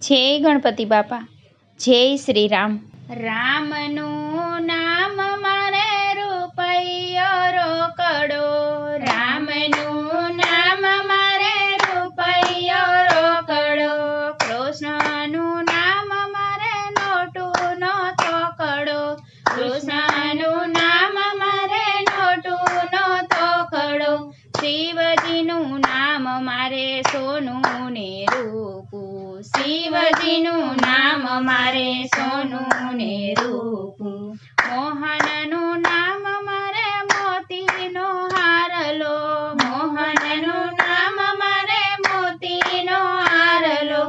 જય ગણપતિ બાપા, જય શ્રી રામ. રામનું નામ મારે રૂપિયો રોકડો, રામનું નામ મારે રૂપિયો રોકડો, કૃષ્ણનું નામ મારે નોટુનો તોકડો, કૃષ્ણનું નામ મારે નોટુનો તોકડો, શિવજીનું નામ મારે સોનું ને રૂપું, શિવજીનું નામ મારે સોનું ને રૂપું, મોહનનું નામ મારે મોતીનો હારલો, મોહનનું નામ મારે મોતીનો હારલો,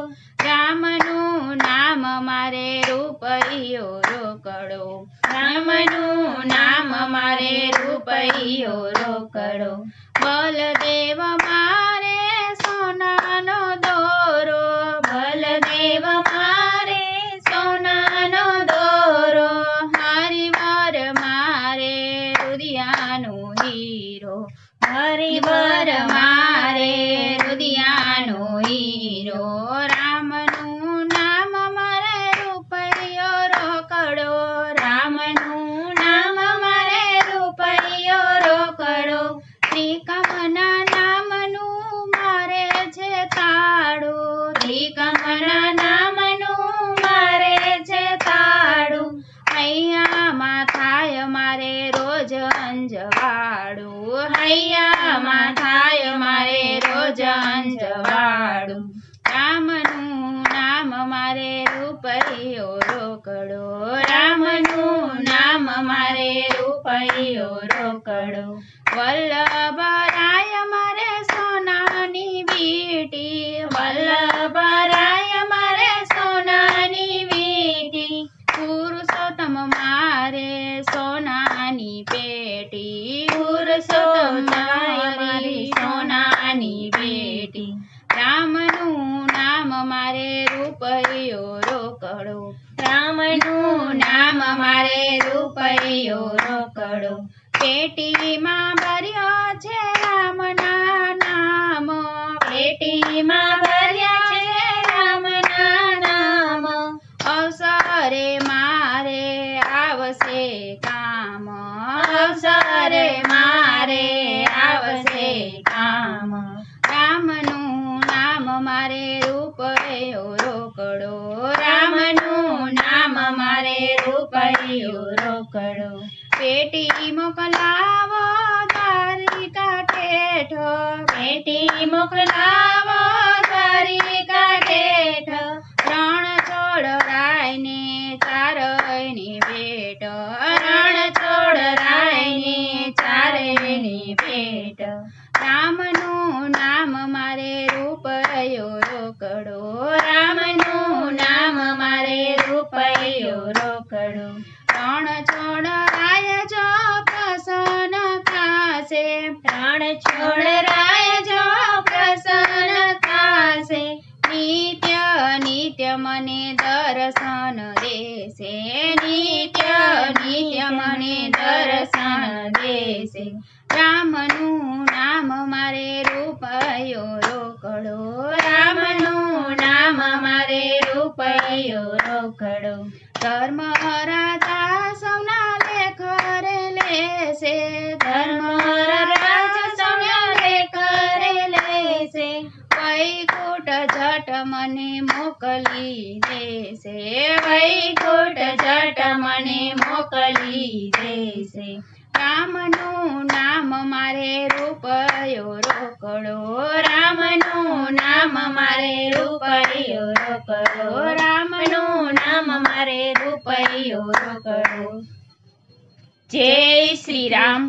રામનું નામ મારે રૂપિયો રોકડો, રામનું નામ મારે રૂપિયો રોકડો, બલદેવ મારે સોનાનો દોરો, બલદેવ મારે સોનાનો દોરો, હરિવર મારે રુદિયાનો હીરો, હરિવર મારે રુદિયાનો હીરો, રામનું નામ મારે રૂપિયો રોકડો, રામનું નામ મારે રૂપિયો રોકડો, ત્રિકમના નામનું મારે છે તાળું, ત્રિકમના નામનું મારે છે તાળું, હૈયામાં થાય મારે રોજ અંજવાળું, હૈયામાં થાય મારે રોજ અંજવાળું, રામનું નામ મારે રૂપિયો રોકડો, રામનું નામ મારે રૂપિયો રોકડો, વલ્લભરાય મારે સોનાની વીંટી, વલ્લભરાય મારે સોનાની વીંટી, પુરુષોત્તમ મારે સોનાની પેટી, પુરુષોત્તમ મારી સોનાની પેટી, રામનું નામ મારે રૂપિયો રોકડો, રામનું નામ મારે રૂપિયો રોકડો, પેટીમાં ભર્યો છે રામના નામ, પેટીમાં ભર્યા છે રામના નામ, અવસરે મારે આવશે કામ, અવસરે મારે આવશે કામ, રામનું નામ મારે રૂપિયો રોકડો, રામનું નામ મારે રૂપિયો રોકડો, પેટી મોકલાવો દ્વારિકા ઠેઠ, પેટી મોકલાવો દ્વારિકા ઠેઠ, રણ છોડરાયને ચારયની ભેટ, રણ છોડરાયને ચારયની ભેટ, રામનું નામ મારે રૂપિયો રોકડો, રામનું નામ મારે રૂપિયો રોકડો, રણ છોડરાય જો પ્રસન્ન થાશે, રણ છોડરાય જો પ્રસન્ન થાશે, નિત્ય નિત્ય મને દર્શન દેશે, નિત્ય નિત્ય મને દર્શન દેશે, રામનું નામ મારે રૂપિયો રોકડો, રામનું નામ મારે રૂપિયો રોકડો, ધર્મ રાજા સૌના લેખ રે લેશે, ધર્મ રાજા સૌના લેખ રે લેશે, વૈકુંઠ જટ મને મોકલી દેશે, વૈકુંઠ જટ મને મોકલી દેશે, રામનું નામ મારે રૂપિયો રોકડો, રામનું નામ મારે રૂપિયો રોકડો, રામનું નામ મારે રૂપિયો રોકડો, જય શ્રી રામ.